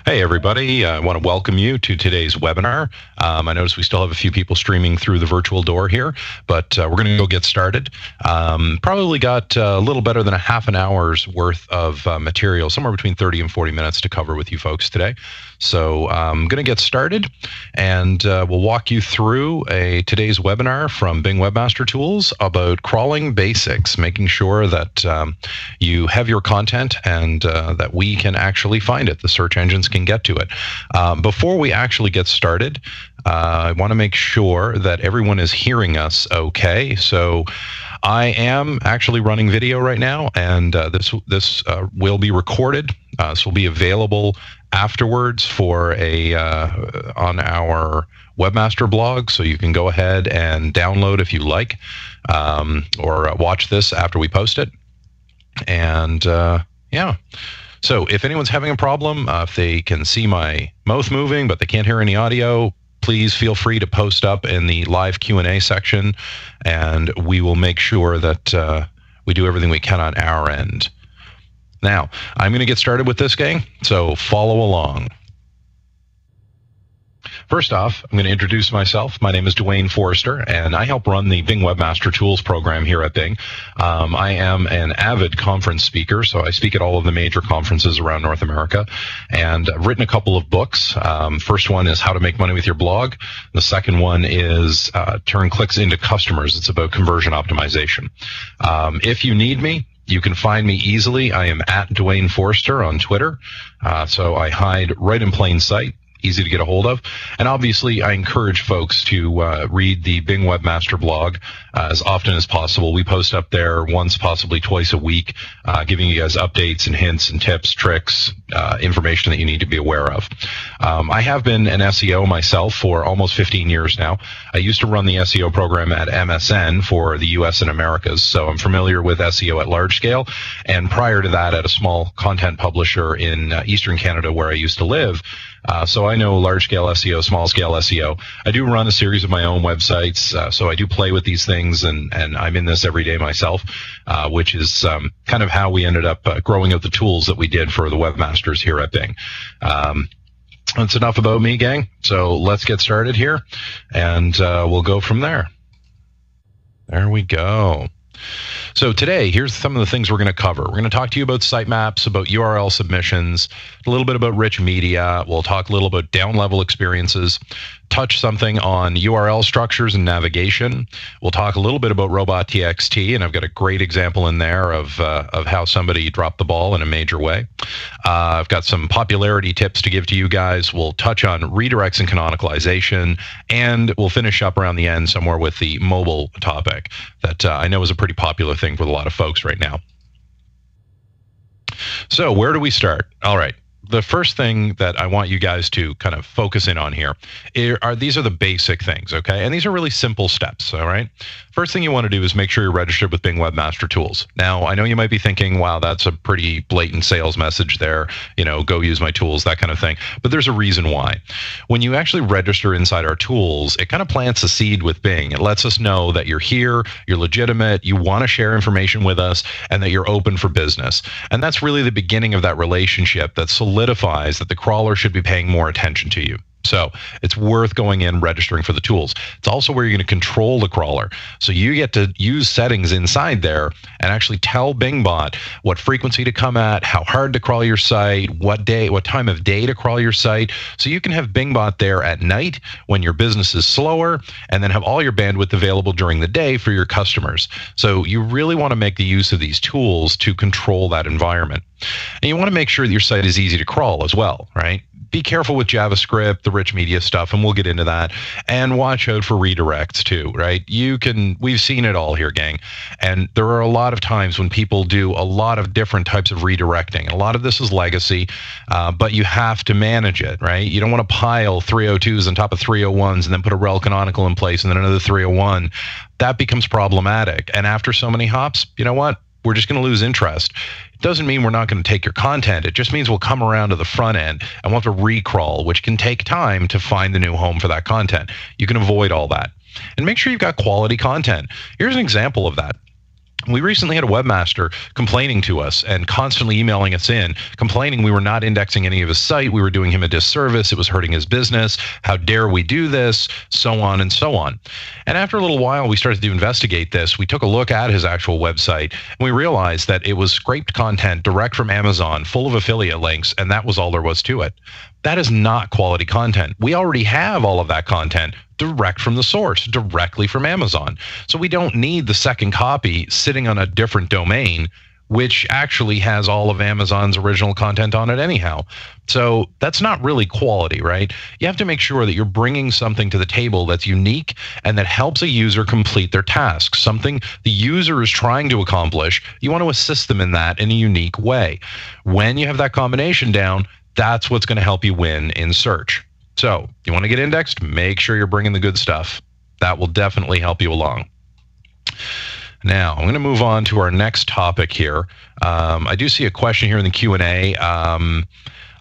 Hey, everybody. I want to welcome you to today's webinar. I notice we still have a few people streaming through the virtual door here, but we're going to go get started. Probably got a little better than a half an hour's worth of material, somewhere between 30 and 40 minutes to cover with you folks today. So I'm going to get started, and we'll walk you through today's webinar from Bing Webmaster Tools about crawling basics, making sure that you have your content and that we can actually find it. The search engines can get to it. Before we actually get started, I want to make sure that everyone is hearing us okay. So I am actually running video right now, and this will be recorded. This will be available afterwards for on our Webmaster blog, so you can go ahead and download if you like, or watch this after we post it. And yeah. So if anyone's having a problem, if they can see my mouth moving but they can't hear any audio, please feel free to post up in the live Q&A section, and we will make sure that we do everything we can on our end. Now, I'm going to get started with this, gang, so follow along. First off, I'm going to introduce myself. My name is Dwayne Forrester, and I help run the Bing Webmaster Tools program here at Bing. I am an avid conference speaker, so I speak at all of the major conferences around North America, and I've written a couple of books. First one is How to Make Money with Your Blog. The second one is Turn Clicks into Customers. It's about conversion optimization. If you need me, you can find me easily. I am at Dwayne Forrester on Twitter, so I hide right in plain sight. Easy to get a hold of. And obviously, I encourage folks to read the Bing Webmaster blog as often as possible. We post up there once, possibly twice a week, giving you guys updates and hints and tips, tricks, information that you need to be aware of. I have been an SEO myself for almost 15 years now. I used to run the SEO program at MSN for the US and Americas, so I'm familiar with SEO at large scale. And prior to that, at a small content publisher in Eastern Canada where I used to live, so I know large-scale SEO, small-scale SEO. I do run a series of my own websites, so I do play with these things, and I'm in this every day myself, which is kind of how we ended up growing out the tools that we did for the webmasters here at Bing. That's enough about me, gang. So let's get started here, and we'll go from there. There we go. So today, here's some of the things we're going to cover. We're going to talk to you about sitemaps, about URL submissions, a little bit about rich media. We'll talk a little about down-level experiences, touch something on URL structures and navigation. We'll talk a little bit about robot.txt, and I've got a great example in there of how somebody dropped the ball in a major way. I've got some popularity tips to give to you guys. We'll touch on redirects and canonicalization, and we'll finish up around the end somewhere with the mobile topic that I know is a pretty popular thing with a lot of folks right now. So where do we start? All right. The first thing that I want you guys to kind of focus in on here these are the basic things, okay? And these are really simple steps, all right? First thing you want to do is make sure you're registered with Bing Webmaster Tools. Now, I know you might be thinking, wow, that's a pretty blatant sales message there, you know, go use my tools, that kind of thing. But there's a reason why. When you actually register inside our tools, it kind of plants a seed with Bing. It lets us know that you're here, you're legitimate, you want to share information with us, and that you're open for business. And that's really the beginning of that relationship that solidifies that the crawler should be paying more attention to you. So it's worth going in, registering for the tools. It's also where you're going to control the crawler. So you get to use settings inside there and actually tell BingBot what frequency to come at, how hard to crawl your site, what time of day to crawl your site. So you can have BingBot there at night when your business is slower, and then have all your bandwidth available during the day for your customers. So you really want to make the use of these tools to control that environment. And you want to make sure that your site is easy to crawl as well, right? Be careful with JavaScript, the rich media stuff, and we'll get into that. And watch out for redirects too, right? We've seen it all here, gang. And there are a lot of times when people do a lot of different types of redirecting. A lot of this is legacy, but you have to manage it, right? You don't want to pile 302s on top of 301s and then put a rel canonical in place and then another 301. That becomes problematic. And after so many hops, you know what? We're just going to lose interest. It doesn't mean we're not going to take your content. It just means we'll come around to the front end and we'll have to recrawl, which can take time to find the new home for that content. You can avoid all that. And make sure you've got quality content. Here's an example of that. We recently had a webmaster complaining to us and constantly emailing us in, complaining we were not indexing any of his site. We were doing him a disservice. It was hurting his business. How dare we do this? So on and so on. And after a little while, we started to investigate this. We took a look at his actual website, and we realized that it was scraped content direct from Amazon, full of affiliate links, and that was all there was to it. That is not quality content. We already have all of that content direct from the source, directly from Amazon. So we don't need the second copy sitting on a different domain, which actually has all of Amazon's original content on it anyhow. So that's not really quality, right? You have to make sure that you're bringing something to the table that's unique and that helps a user complete their task, something the user is trying to accomplish. You want to assist them in that in a unique way. When you have that combination down, that's what's going to help you win in search. So you want to get indexed, make sure you're bringing the good stuff. That will definitely help you along. Now, I'm going to move on to our next topic here. I do see a question here in the Q&A.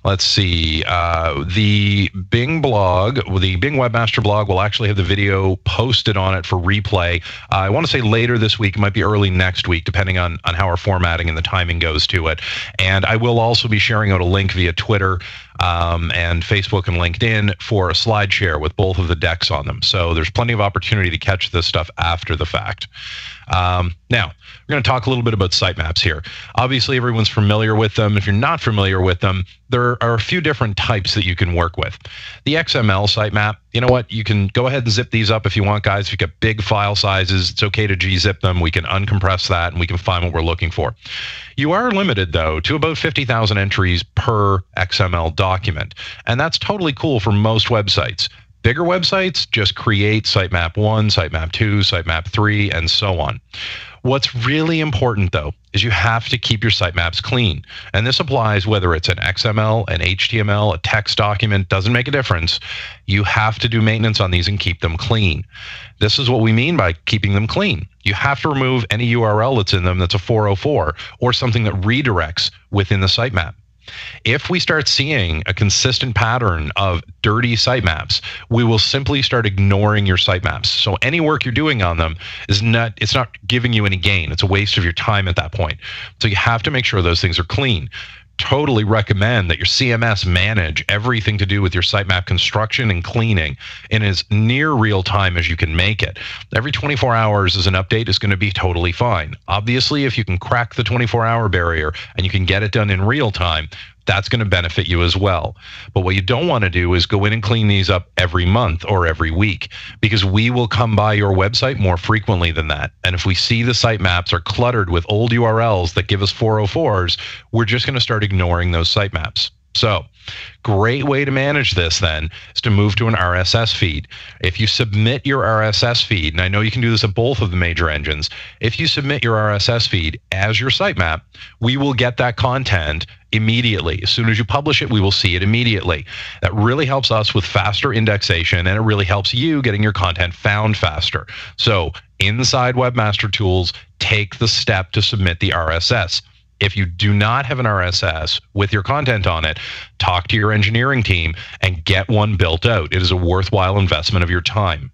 Let's see. The Bing blog, the Bing Webmaster blog, will actually have the video posted on it for replay. I want to say later this week. It might be early next week, depending on how our formatting and the timing goes to it. And I will also be sharing out a link via Twitter and Facebook and LinkedIn for a slide share with both of the decks on them. So there's plenty of opportunity to catch this stuff after the fact. Now, we're going to talk a little bit about sitemaps here. Obviously, everyone's familiar with them. If you're not familiar with them, there are a few different types that you can work with. The XML sitemap, you know what? You can go ahead and zip these up if you want, guys. If you've got big file sizes, it's okay to gzip them. We can uncompress that, and we can find what we're looking for. You are limited, though, to about 50,000 entries per XML document, and that's totally cool for most websites. Bigger websites just create sitemap 1, sitemap 2, sitemap 3, and so on. What's really important, though, is you have to keep your sitemaps clean. And this applies whether it's an XML, an HTML, a text document, doesn't make a difference. You have to do maintenance on these and keep them clean. This is what we mean by keeping them clean. You have to remove any URL that's in them that's a 404 or something that redirects within the sitemap. If we start seeing a consistent pattern of dirty sitemaps, we will simply start ignoring your sitemaps. So any work you're doing on them it's not giving you any gain. It's a waste of your time at that point. So you have to make sure those things are clean. Totally recommend that your CMS manage everything to do with your sitemap construction and cleaning in as near real time as you can make it. Every 24 hours as an update is going to be totally fine. Obviously, if you can crack the 24-hour barrier and you can get it done in real time, that's going to benefit you as well. But what you don't want to do is go in and clean these up every month or every week, because we will come by your website more frequently than that. And if we see the sitemaps are cluttered with old URLs that give us 404s, we're just going to start ignoring those sitemaps. So, great way to manage this then is to move to an RSS feed. If you submit your RSS feed, and I know you can do this at both of the major engines, if you submit your RSS feed as your sitemap, we will get that content immediately. As soon as you publish it, we will see it immediately. That really helps us with faster indexation, and it really helps you getting your content found faster. So, inside Webmaster Tools, take the step to submit the RSS. If you do not have an RSS with your content on it, talk to your engineering team and get one built out. It is a worthwhile investment of your time.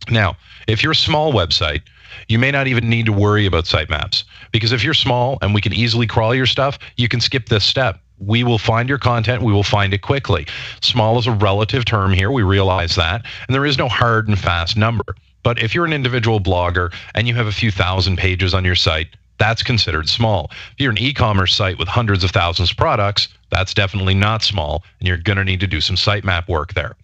Now, if you're a small website, you may not even need to worry about sitemaps, because if you're small and we can easily crawl your stuff, you can skip this step. We will find your content. We will find it quickly. Small is a relative term here. We realize that. And there is no hard and fast number. But if you're an individual blogger and you have a few thousand pages on your site, that's considered small. If you're an e-commerce site with hundreds of thousands of products, that's definitely not small, and you're going to need to do some sitemap work there.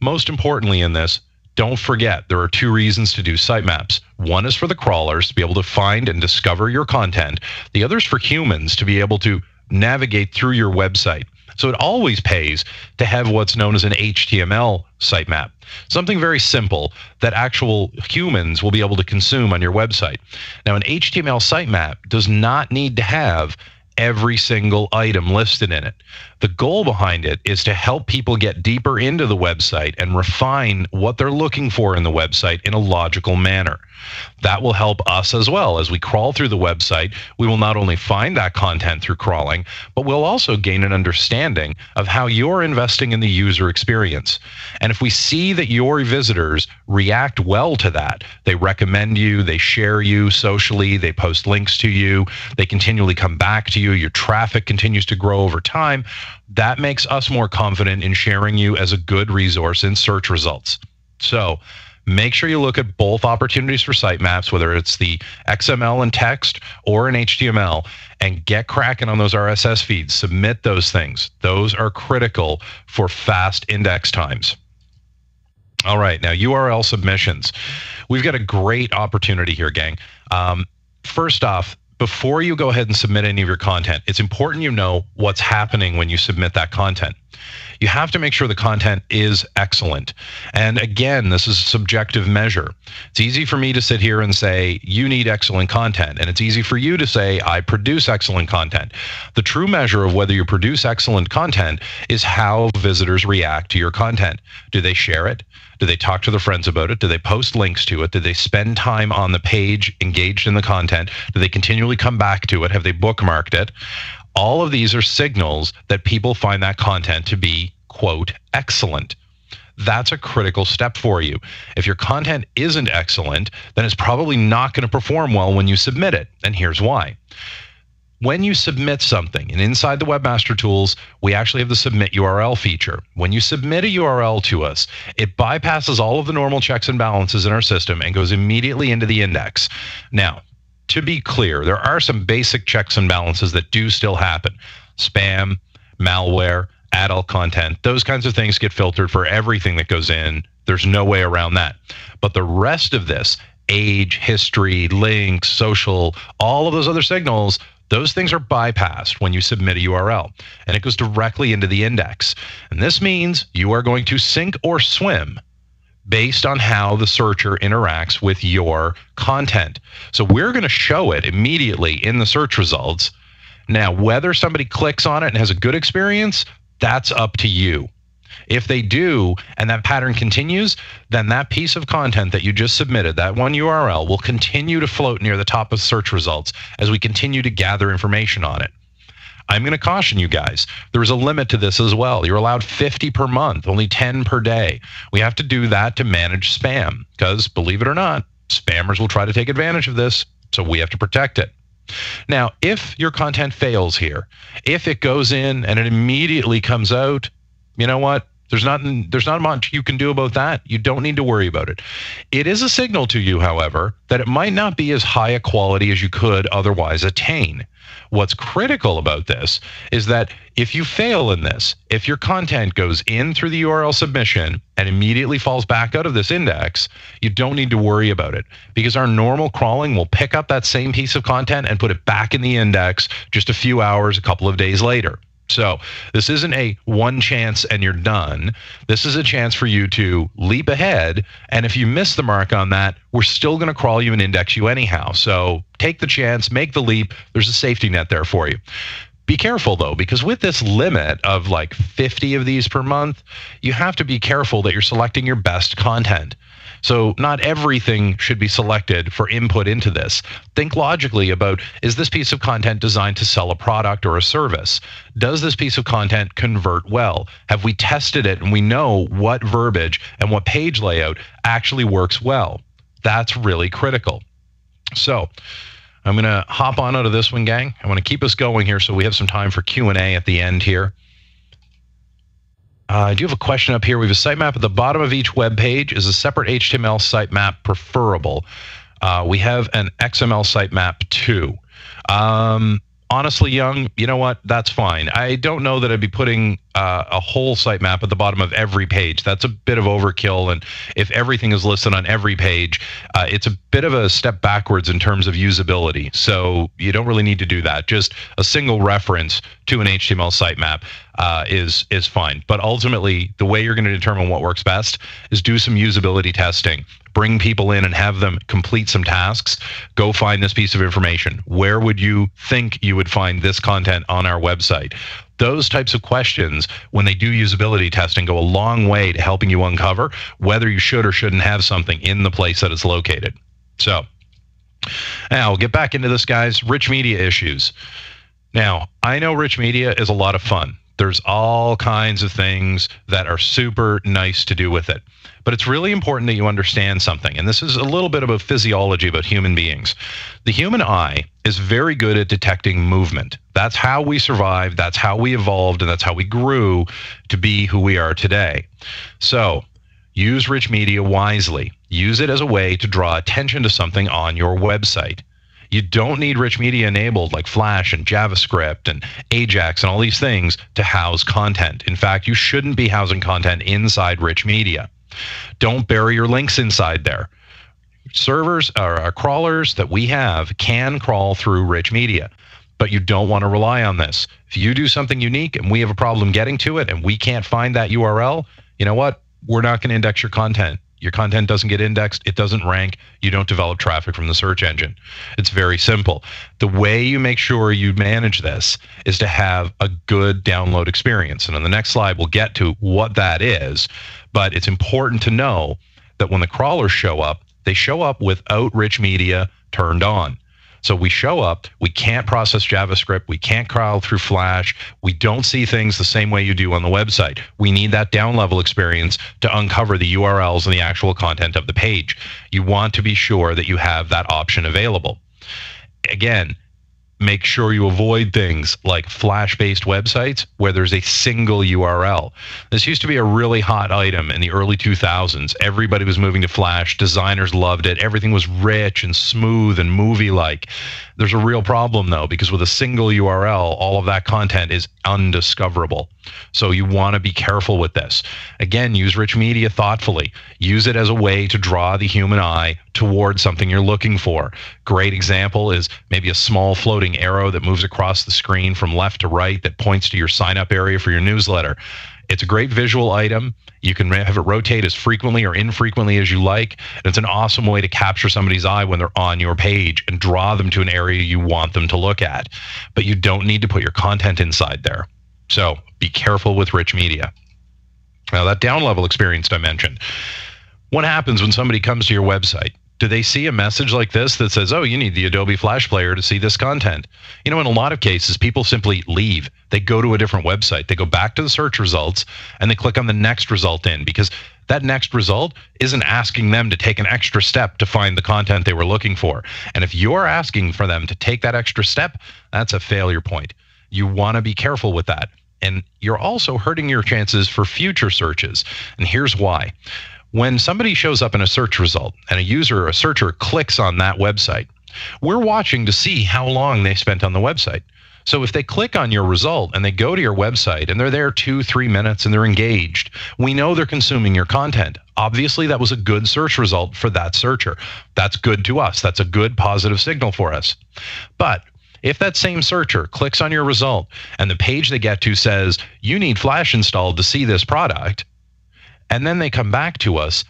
Most importantly in this, don't forget there are two reasons to do sitemaps. One is for the crawlers to be able to find and discover your content. The other is for humans to be able to navigate through your website. So it always pays to have what's known as an HTML sitemap, something very simple that actual humans will be able to consume on your website. Now, an HTML sitemap does not need to have every single item listed in it. The goal behind it is to help people get deeper into the website and refine what they're looking for in the website in a logical manner. That will help us as well. As we crawl through the website, we will not only find that content through crawling, but we'll also gain an understanding of how you're investing in the user experience. And if we see that your visitors react well to that, they recommend you, they share you socially, they post links to you, they continually come back to you, your traffic continues to grow over time, that makes us more confident in sharing you as a good resource in search results. So make sure you look at both opportunities for sitemaps, whether it's the XML and text or in HTML, and get cracking on those RSS feeds. Submit those things. Those are critical for fast index times. All right, now URL submissions. We've got a great opportunity here, gang. First off, before you go ahead and submit any of your content, it's important you know what's happening when you submit that content. You have to make sure the content is excellent. And again, this is a subjective measure. It's easy for me to sit here and say, you need excellent content. And it's easy for you to say, I produce excellent content. The true measure of whether you produce excellent content is how visitors react to your content. Do they share it? Do they talk to their friends about it? Do they post links to it? Do they spend time on the page engaged in the content? Do they continually come back to it? Have they bookmarked it? All of these are signals that people find that content to be, quote, excellent. That's a critical step for you. If your content isn't excellent, then it's probably not going to perform well when you submit it. And here's why. When you submit something, and inside the Webmaster Tools, we actually have the Submit URL feature. When you submit a URL to us, it bypasses all of the normal checks and balances in our system and goes immediately into the index. Now, to be clear, there are some basic checks and balances that do still happen. Spam, malware, adult content, those kinds of things get filtered for everything that goes in. There's no way around that. But the rest of this, age, history, links, social, all of those other signals, those things are bypassed when you submit a URL, and it goes directly into the index. And this means you are going to sink or swim based on how the searcher interacts with your content. So we're going to show it immediately in the search results. Now, whether somebody clicks on it and has a good experience, that's up to you. If they do, and that pattern continues, then that piece of content that you just submitted, that one URL, will continue to float near the top of search results as we continue to gather information on it. I'm going to caution you guys, there's a limit to this as well. You're allowed 50 per month, only 10 per day. We have to do that to manage spam, because believe it or not, spammers will try to take advantage of this, so we have to protect it. Now, if your content fails here, if it goes in and it immediately comes out, you know what? There's not much you can do about that. You don't need to worry about it. It is a signal to you, however, that it might not be as high a quality as you could otherwise attain. What's critical about this is that if you fail in this, if your content goes in through the URL submission and immediately falls back out of this index, you don't need to worry about it, because our normal crawling will pick up that same piece of content and put it back in the index just a few hours, a couple of days later. So this isn't a one chance and you're done. This is a chance for you to leap ahead. And if you miss the mark on that, we're still going to crawl you and index you anyhow. So take the chance, make the leap. There's a safety net there for you. Be careful, though, because with this limit of like 50 of these per month, you have to be careful that you're selecting your best content. So not everything should be selected for input into this. Think logically about, is this piece of content designed to sell a product or a service? Does this piece of content convert well? Have we tested it and we know what verbiage and what page layout actually works well? That's really critical. So I'm going to hop on out of this one, gang. I want to keep us going here so we have some time for Q&A at the end here. I do have a question up here. We have a sitemap at the bottom of each web page. Is a separate HTML sitemap preferable? We have an XML sitemap too. Honestly, Young, you know what? That's fine. I don't know that I'd be putting a whole sitemap at the bottom of every page. That's a bit of overkill, and if everything is listed on every page, it's a bit of a step backwards in terms of usability. So you don't really need to do that. Just a single reference to an HTML sitemap is fine. But ultimately, the way you're going to determine what works best is do some usability testing. Bring people in and have them complete some tasks. Go find this piece of information. Where would you think you would find this content on our website? Those types of questions, when they do usability testing, go a long way to helping you uncover whether you should or shouldn't have something in the place that it's located. So now we'll get back into this, guys. Rich media issues. Now, I know rich media is a lot of fun. There's all kinds of things that are super nice to do with it. But it's really important that you understand something. And this is a little bit of a physiology about human beings. The human eye is very good at detecting movement. That's how we survived, that's how we evolved, and that's how we grew to be who we are today. So use rich media wisely. Use it as a way to draw attention to something on your website. You don't need rich media enabled like Flash and JavaScript and Ajax and all these things to house content. In fact, you shouldn't be housing content inside rich media. Don't bury your links inside there. Servers or crawlers that we have can crawl through rich media, but you don't want to rely on this. If you do something unique and we have a problem getting to it and we can't find that URL, you know what? We're not going to index your content. Your content doesn't get indexed. It doesn't rank. You don't develop traffic from the search engine. It's very simple. The way you make sure you manage this is to have a good download experience. And on the next slide, we'll get to what that is. But it's important to know that when the crawlers show up, they show up without rich media turned on. So we show up, we can't process JavaScript, we can't crawl through Flash, we don't see things the same way you do on the website. We need that down-level experience to uncover the URLs and the actual content of the page. You want to be sure that you have that option available. Again, make sure you avoid things like Flash-based websites where there's a single URL. This used to be a really hot item in the early 2000s. Everybody was moving to Flash. Designers loved it. Everything was rich and smooth and movie-like. There's a real problem, though, because with a single URL, all of that content is undiscoverable. So you want to be careful with this. Again, use rich media thoughtfully. Use it as a way to draw the human eye towards something you're looking for. Great example is maybe a small floating arrow that moves across the screen from left to right that points to your sign-up area for your newsletter. It's a great visual item. You can have it rotate as frequently or infrequently as you like. And it's an awesome way to capture somebody's eye when they're on your page and draw them to an area you want them to look at. But you don't need to put your content inside there. So be careful with rich media. Now, that down-level experience I mentioned. What happens when somebody comes to your website? Do they see a message like this that says, oh, you need the Adobe Flash Player to see this content? You know, in a lot of cases, people simply leave. They go to a different website. They go back to the search results, and they click on the next result in, because that next result isn't asking them to take an extra step to find the content they were looking for. And if you're asking for them to take that extra step, that's a failure point. You want to be careful with that. And you're also hurting your chances for future searches. And here's why. When somebody shows up in a search result and a searcher clicks on that website, we're watching to see how long they spent on the website. So if they click on your result and they go to your website and they're there 2-3 minutes and they're engaged, we know they're consuming your content. Obviously, that was a good search result for that searcher. That's good to us. That's a good positive signal for us. But if that same searcher clicks on your result and the page they get to says, you need Flash installed to see this product, and then they come back to us,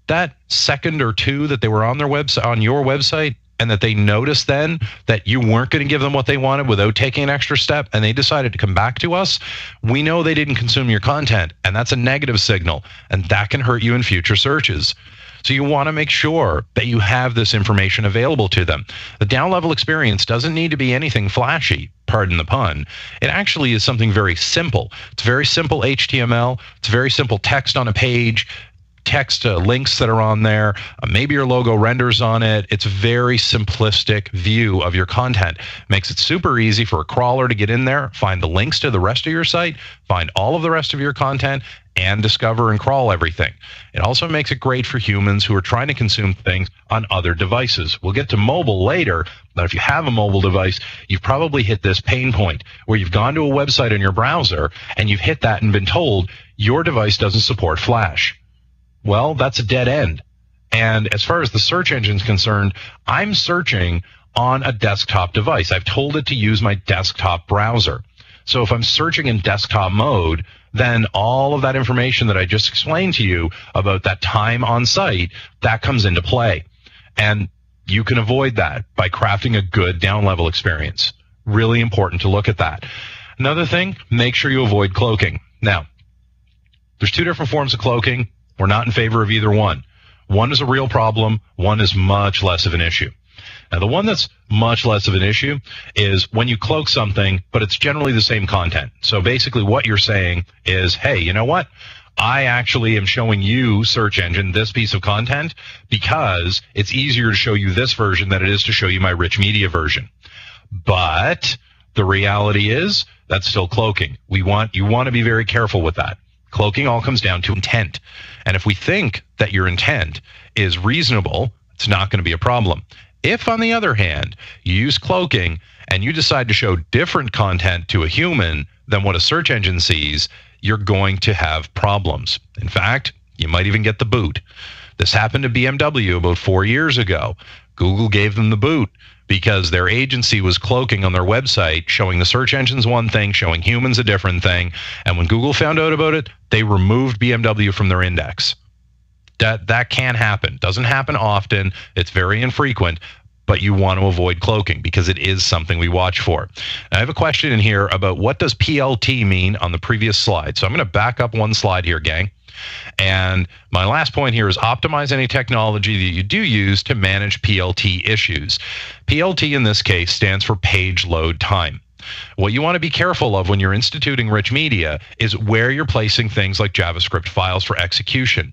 that second or two that they were on their website, on your website, and that they noticed then that you weren't going to give them what they wanted without taking an extra step, and they decided to come back to us, we know they didn't consume your content, and that's a negative signal, and that can hurt you in future searches. So you want to make sure that you have this information available to them. The down-level experience doesn't need to be anything flashy, pardon the pun. It actually is something very simple. It's very simple HTML. It's very simple text on a page. text links that are on there. Maybe your logo renders on it. It's a very simplistic view of your content. Makes it super easy for a crawler to get in there, find the links to the rest of your site, find all of the rest of your content, and discover and crawl everything. It also makes it great for humans who are trying to consume things on other devices. We'll get to mobile later, but if you have a mobile device, you've probably hit this pain point where you've gone to a website in your browser and you've hit that and been told your device doesn't support Flash. Well, that's a dead end. And as far as the search engine is concerned, I'm searching on a desktop device. I've told it to use my desktop browser. So if I'm searching in desktop mode, then all of that information that I just explained to you about that time on site, that comes into play. And you can avoid that by crafting a good down-level experience. Really important to look at that. Another thing, make sure you avoid cloaking. Now, there's two different forms of cloaking. We're not in favor of either one. One is a real problem. One is much less of an issue. Now, the one that's much less of an issue is when you cloak something, but it's generally the same content. So basically what you're saying is, hey, you know what? I actually am showing you, search engine, this piece of content because it's easier to show you this version than it is to show you my rich media version. But the reality is that's still cloaking. You want to be very careful with that. Cloaking all comes down to intent. And if we think that your intent is reasonable, it's not going to be a problem. If, on the other hand, you use cloaking and you decide to show different content to a human than what a search engine sees, you're going to have problems. In fact, you might even get the boot. This happened to BMW about 4 years ago. Google gave them the boot because their agency was cloaking on their website, showing the search engines one thing, showing humans a different thing. And when Google found out about it, they removed BMW from their index. That can happen. Doesn't happen often. It's very infrequent, but you want to avoid cloaking because it is something we watch for. I have a question in here about what does PLT mean on the previous slide. So I'm going to back up one slide here, gang. And my last point here is optimize any technology that you do use to manage PLT issues. PLT in this case stands for page load time. What you want to be careful of when you're instituting rich media is where you're placing things like JavaScript files for execution.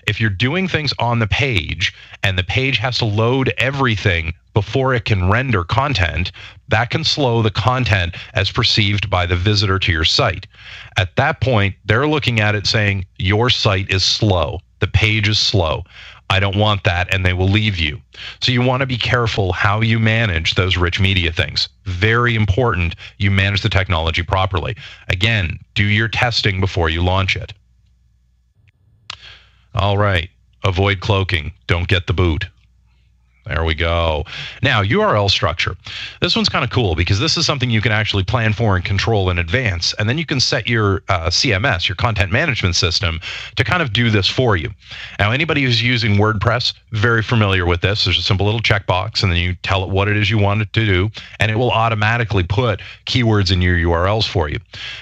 If you're doing things on the page and the page has to load everything before it can render content, that can slow the content as perceived by the visitor to your site. At that point, they're looking at it saying, your site is slow. The page is slow. I don't want that, and they will leave you. So you want to be careful how you manage those rich media things. Very important you manage the technology properly. Again, do your testing before you launch it. All right, avoid cloaking. Don't get the boot. There we go. Now, URL structure. This one's kind of cool because this is something you can actually plan for and control in advance. And then you can set your CMS, your content management system, to kind of do this for you. Now, anybody who's using WordPress, very familiar with this. There's a simple little checkbox, and then you tell it what it is you want it to do, and it will automatically put keywords in your URLs for you.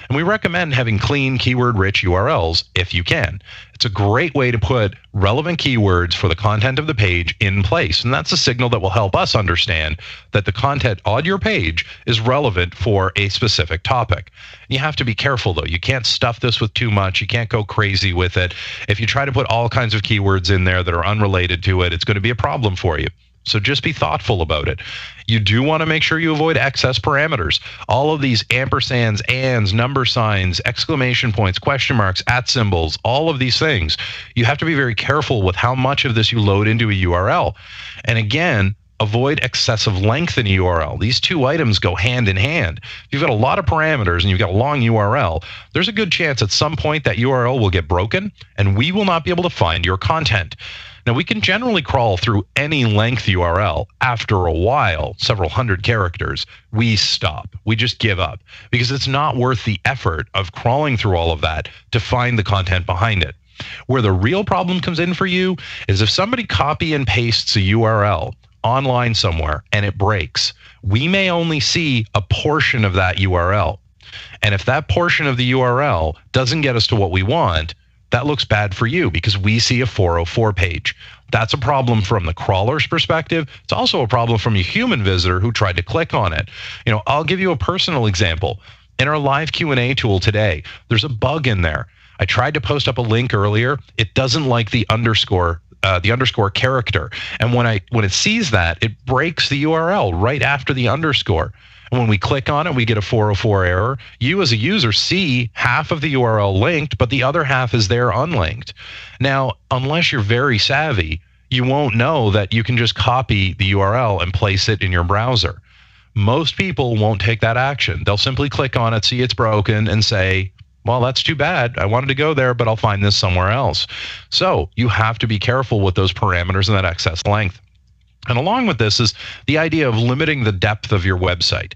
And we recommend having clean, keyword-rich URLs if you can. It's a great way to put relevant keywords for the content of the page in place. And that's a signal that will help us understand that the content on your page is relevant for a specific topic. You have to be careful, though. You can't stuff this with too much. You can't go crazy with it. If you try to put all kinds of keywords in there that are unrelated to it, it's going to be a problem for you. So just be thoughtful about it. You do want to make sure you avoid excess parameters. All of these ampersands, ands, number signs, exclamation points, question marks, @ symbols, all of these things. You have to be very careful with how much of this you load into a URL. And again, avoid excessive length in a URL. These two items go hand in hand. If you've got a lot of parameters and you've got a long URL, there's a good chance at some point that URL will get broken and we will not be able to find your content. Now, we can generally crawl through any length URL. After a while, several hundred characters, we stop. We just give up because it's not worth the effort of crawling through all of that to find the content behind it. Where the real problem comes in for you is if somebody copy and pastes a URL online somewhere and it breaks, we may only see a portion of that URL. And if that portion of the URL doesn't get us to what we want, that looks bad for you because we see a 404 page. That's a problem from the crawler's perspective. It's also a problem from a human visitor who tried to click on it. You know, I'll give you a personal example. In our live Q&A tool today, there's a bug in there I tried to post up a link earlier. It doesn't like the underscore character. And when it sees that, it breaks the URL right after the underscore. And when we click on it, we get a 404 error. You as a user see half of the URL linked, but the other half is there unlinked. Now, unless you're very savvy, you won't know that you can just copy the URL and place it in your browser. Most people won't take that action. They'll simply click on it, see it's broken, and say, well, that's too bad. I wanted to go there, but I'll find this somewhere else. So you have to be careful with those parameters and that excess length. And along with this is the idea of limiting the depth of your website.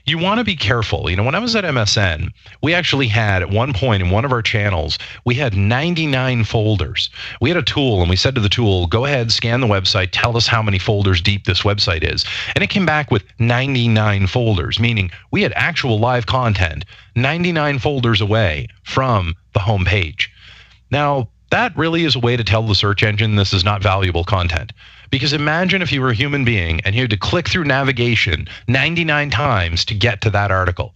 You want to be careful. You know, when I was at MSN, we actually had at one point in one of our channels, we had 99 folders. We had a tool and we said to the tool, go ahead, scan the website, tell us how many folders deep this website is. And it came back with 99 folders, meaning we had actual live content 99 folders away from the home page. Now, that really is a way to tell the search engine this is not valuable content. Because imagine if you were a human being and you had to click through navigation 99 times to get to that article.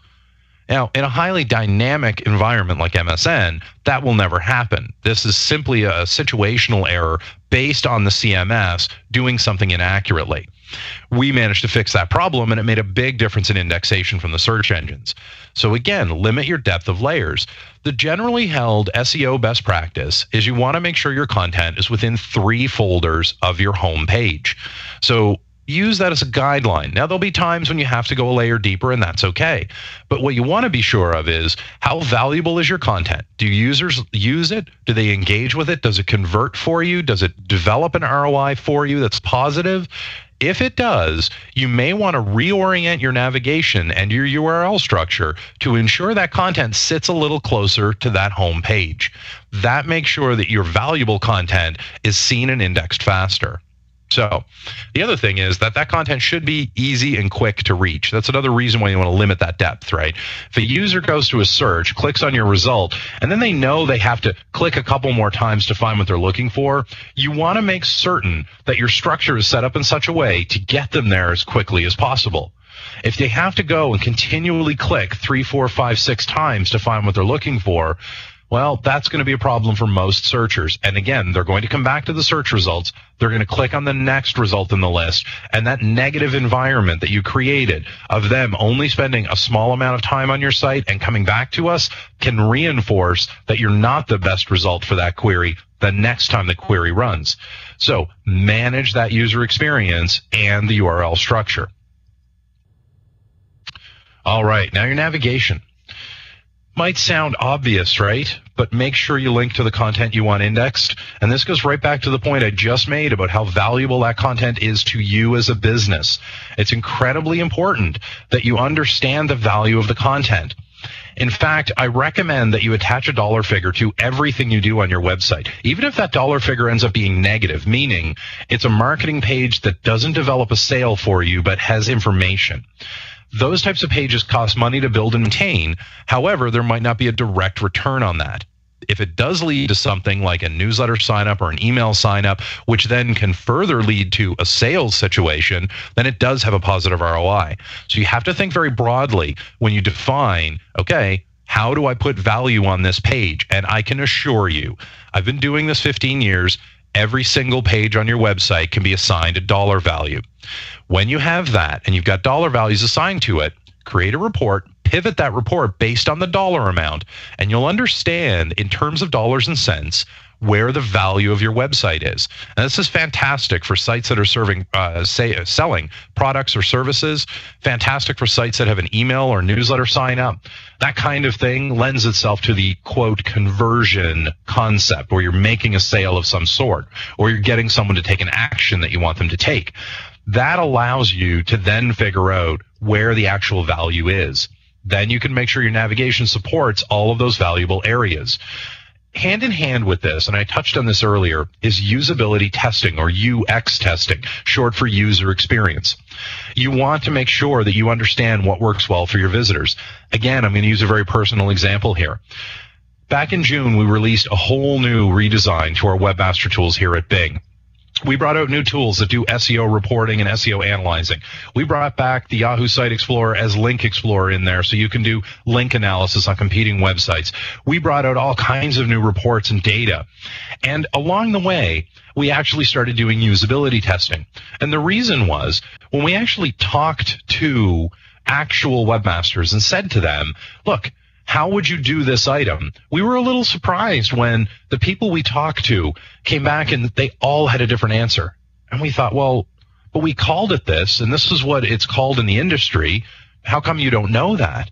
Now, in a highly dynamic environment like MSN, that will never happen. This is simply a situational error based on the CMS doing something inaccurately. We managed to fix that problem, and it made a big difference in indexation from the search engines. So again, limit your depth of layers. The generally held SEO best practice is you want to make sure your content is within 3 folders of your home page. So use that as a guideline. Now, there'll be times when you have to go a layer deeper, and that's okay. But what you want to be sure of is how valuable is your content? Do users use it? Do they engage with it? Does it convert for you? Does it develop an ROI for you that's positive? If it does, you may want to reorient your navigation and your URL structure to ensure that content sits a little closer to that home page. That makes sure that your valuable content is seen and indexed faster. So the other thing is that content should be easy and quick to reach. That's another reason why you want to limit that depth, right? If a user goes to a search, clicks on your result, and then they know they have to click a couple more times to find what they're looking for, you want to make certain that your structure is set up in such a way to get them there as quickly as possible. If they have to go and continually click 3, 4, 5, 6 times to find what they're looking for, well, that's going to be a problem for most searchers. And again, they're going to come back to the search results. They're going to click on the next result in the list. And that negative environment that you created of them only spending a small amount of time on your site and coming back to us can reinforce that you're not the best result for that query the next time the query runs. So manage that user experience and the URL structure. All right, now your navigation. Might sound obvious, right? But make sure you link to the content you want indexed. And this goes right back to the point I just made about how valuable that content is to you as a business. It's incredibly important that you understand the value of the content. In fact, I recommend that you attach a dollar figure to everything you do on your website, even if that dollar figure ends up being negative, meaning it's a marketing page that doesn't develop a sale for you but has information. Those types of pages cost money to build and maintain. However, there might not be a direct return on that. If it does lead to something like a newsletter sign up or an email sign up, which then can further lead to a sales situation, then it does have a positive ROI. So you have to think very broadly when you define, okay, how do I put value on this page? And I can assure you, I've been doing this 15 years. Every single page on your website can be assigned a dollar value. When you have that and you've got dollar values assigned to it, create a report, pivot that report based on the dollar amount, and you'll understand in terms of dollars and cents where the value of your website is. And this is fantastic for sites that are selling products or services, fantastic for sites that have an email or newsletter sign up. That kind of thing lends itself to the, quote, conversion concept, where you're making a sale of some sort, or you're getting someone to take an action that you want them to take. That allows you to then figure out where the actual value is. Then you can make sure your navigation supports all of those valuable areas. Hand in hand with this, and I touched on this earlier, is usability testing, or UX testing, short for user experience. You want to make sure that you understand what works well for your visitors. Again, I'm going to use a very personal example here. Back in June, we released a whole new redesign to our webmaster tools here at Bing. We brought out new tools that do SEO reporting and SEO analyzing. We brought back the Yahoo Site Explorer as Link Explorer in there so you can do link analysis on competing websites. We brought out all kinds of new reports and data. And along the way, we actually started doing usability testing. And the reason was when we actually talked to actual webmasters and said to them, look, how would you do this item? We were a little surprised when the people we talked to came back and they all had a different answer. And we thought, well, but we called it this, and this is what it's called in the industry. How come you don't know that?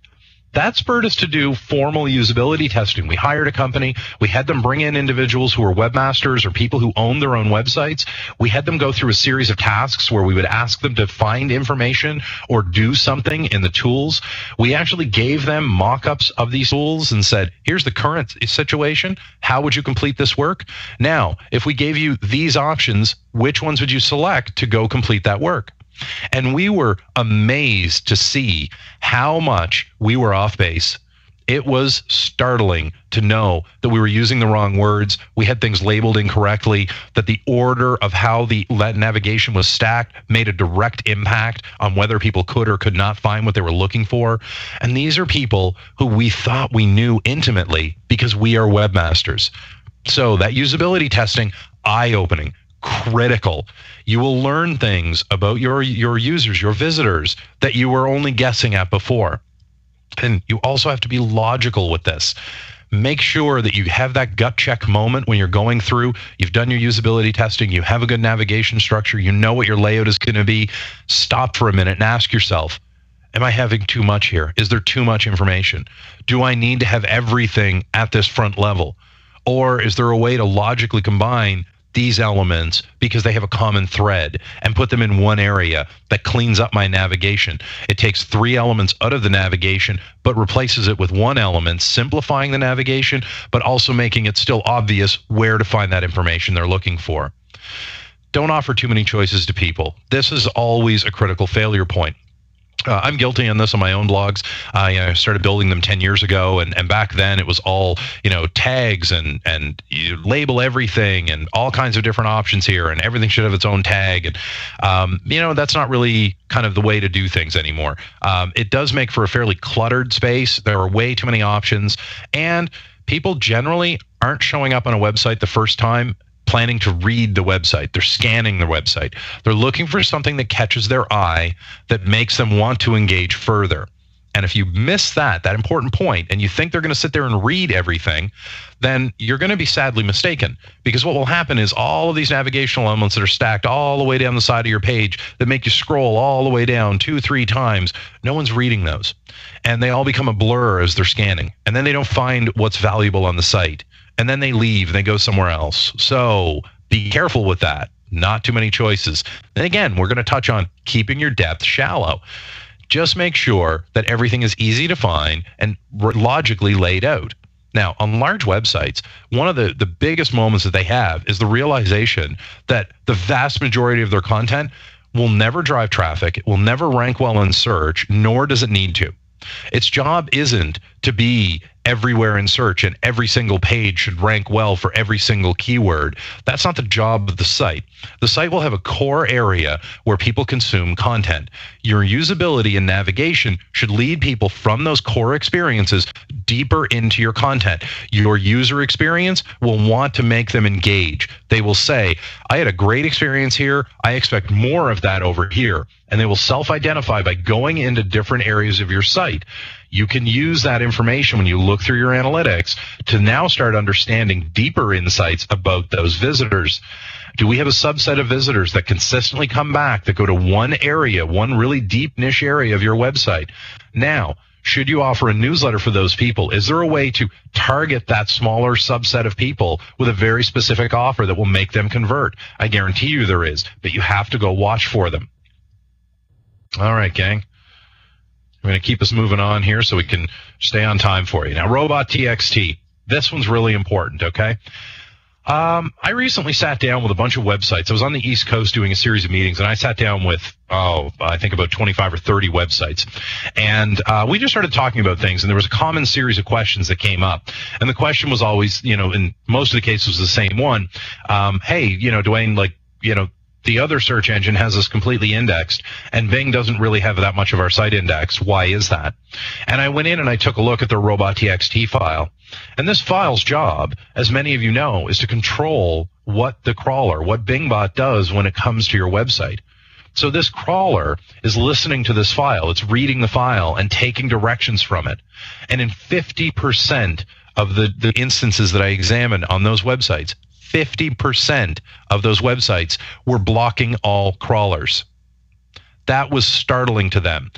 That spurred us to do formal usability testing. We hired a company. We had them bring in individuals who were webmasters or people who owned their own websites. We had them go through a series of tasks where we would ask them to find information or do something in the tools. We actually gave them mock-ups of these tools and said, here's the current situation. How would you complete this work? Now, if we gave you these options, which ones would you select to go complete that work? And we were amazed to see how much we were off base. It was startling to know that we were using the wrong words. We had things labeled incorrectly, that the order of how the navigation was stacked made a direct impact on whether people could or could not find what they were looking for. And these are people who we thought we knew intimately because we are webmasters. So that usability testing, eye-opening, critical. You will learn things about your users, your visitors, that you were only guessing at before. And you also have to be logical with this. Make sure that you have that gut check moment when you're going through, you've done your usability testing, you have a good navigation structure, you know what your layout is going to be. Stop for a minute and ask yourself, am I having too much here? Is there too much information? Do I need to have everything at this front level? Or is there a way to logically combine these elements because they have a common thread and put them in one area that cleans up my navigation? It takes 3 elements out of the navigation, but replaces it with 1 element, simplifying the navigation, but also making it still obvious where to find that information they're looking for. Don't offer too many choices to people. This is always a critical failure point. I'm guilty on this on my own blogs. I started building them 10 years ago, and back then it was all, tags and you label everything and all kinds of different options here, and everything should have its own tag. And, that's not really kind of the way to do things anymore. It does make for a fairly cluttered space. There are way too many options, and people generally aren't showing up on a website the first time planning to read the website. They're scanning the website. They're looking for something that catches their eye, that makes them want to engage further. And if you miss that important point, and you think they're going to sit there and read everything, then you're going to be sadly mistaken. Because what will happen is all of these navigational elements that are stacked all the way down the side of your page that make you scroll all the way down 2-3 times, no one's reading those. And they all become a blur as they're scanning. And then they don't find what's valuable on the site. And then they leave and they go somewhere else. So be careful with that. Not too many choices. And again, we're going to touch on keeping your depth shallow. Just make sure that everything is easy to find and logically laid out. Now, on large websites, one of the biggest moments that they have is the realization that the vast majority of their content will never drive traffic. It will never rank well in search, nor does it need to. Its job isn't to be everywhere in search and every single page should rank well for every single keyword. That's not the job of the site. The site will have a core area where people consume content. Your usability and navigation should lead people from those core experiences deeper into your content. Your user experience will want to make them engage. They will say, I had a great experience here. I expect more of that over here. And they will self-identify by going into different areas of your site. You can use that information when you look through your analytics to now start understanding deeper insights about those visitors. Do we have a subset of visitors that consistently come back, that go to one area, one really deep niche area of your website? Now, should you offer a newsletter for those people? Is there a way to target that smaller subset of people with a very specific offer that will make them convert? I guarantee you there is, but you have to go watch for them. All right, gang. I'm going to keep us moving on here so we can stay on time for you. Now, robot.txt. This one's really important, okay? I recently sat down with a bunch of websites. I was on the East Coast doing a series of meetings, and I sat down with, I think about 25 or 30 websites. And we just started talking about things, and there was a common series of questions that came up. And the question was always, in most of the cases, the same one. Hey, Dwayne, the other search engine has us completely indexed, and Bing doesn't really have that much of our site indexed. Why is that? And I went in and I took a look at the robot.txt file. And this file's job, as many of you know, is to control what the crawler, what BingBot does when it comes to your website. So this crawler is listening to this file. It's reading the file and taking directions from it. And in 50% of the instances that I examined on those websites, 50% of those websites were blocking all crawlers. That was startling to them.